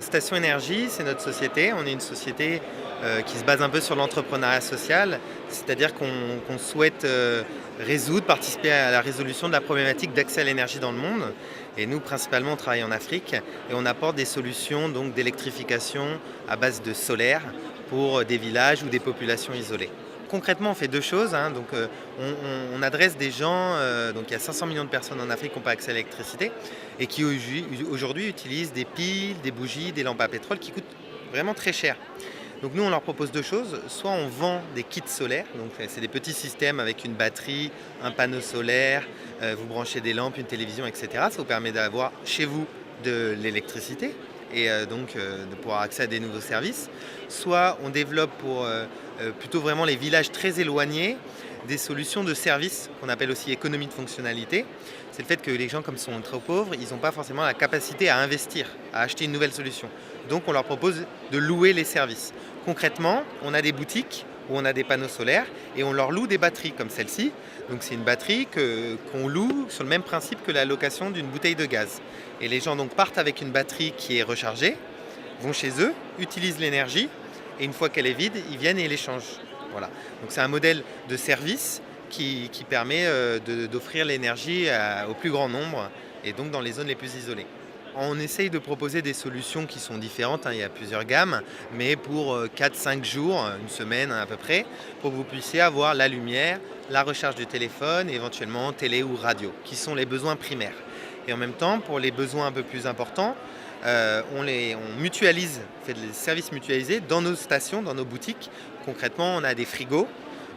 Station Énergie, c'est notre société. On est une société qui se base un peu sur l'entrepreneuriat social, c'est-à-dire qu'on souhaite résoudre, participer à la résolution de la problématique d'accès à l'énergie dans le monde. Et nous, principalement, on travaille en Afrique et on apporte des solutions donc d'électrification à base de solaire pour des villages ou des populations isolées. Concrètement, on fait deux choses, hein. Donc, on adresse des gens, donc il y a 500 millions de personnes en Afrique qui n'ont pas accès à l'électricité et qui aujourd'hui utilisent des piles, des bougies, des lampes à pétrole qui coûtent vraiment très cher. Donc nous, on leur propose deux choses. Soit on vend des kits solaires, donc c'est des petits systèmes avec une batterie, un panneau solaire, vous branchez des lampes, une télévision, etc. Ça vous permet d'avoir chez vous de l'électricité et de pouvoir accéder à des nouveaux services. Soit on développe pour plutôt vraiment les villages très éloignés des solutions de services qu'on appelle aussi économie de fonctionnalité. C'est le fait que les gens, comme sont trop pauvres, ils n'ont pas forcément la capacité à investir, à acheter une nouvelle solution. Donc on leur propose de louer les services. Concrètement, on a des boutiques où on a des panneaux solaires et on leur loue des batteries comme celle-ci. Donc c'est une batterie qu'on loue sur le même principe que la location d'une bouteille de gaz. Et les gens donc partent avec une batterie qui est rechargée, vont chez eux, utilisent l'énergie et une fois qu'elle est vide, ils viennent et l'échangent. Voilà. Donc c'est un modèle de service qui permet d'offrir l'énergie au plus grand nombre et donc dans les zones les plus isolées. On essaye de proposer des solutions qui sont différentes, hein, il y a plusieurs gammes, mais pour 4-5 jours, une semaine à peu près, pour que vous puissiez avoir la lumière, la recharge du téléphone, et éventuellement télé ou radio, qui sont les besoins primaires. Et en même temps, pour les besoins un peu plus importants, on mutualise, on fait des services mutualisés dans nos stations, dans nos boutiques. Concrètement, on a des frigos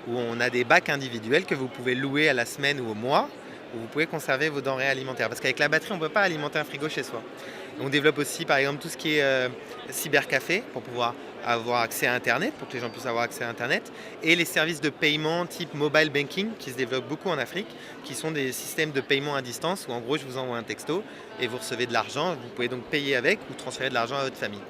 où on a des bacs individuels que vous pouvez louer à la semaine ou au mois, où vous pouvez conserver vos denrées alimentaires. Parce qu'avec la batterie, on ne peut pas alimenter un frigo chez soi. On développe aussi, par exemple, tout ce qui est cybercafé pour pouvoir avoir accès à Internet, pour que les gens puissent avoir accès à Internet, et les services de paiement type mobile banking qui se développent beaucoup en Afrique, qui sont des systèmes de paiement à distance où en gros je vous envoie un texto et vous recevez de l'argent. Vous pouvez donc payer avec ou transférer de l'argent à votre famille.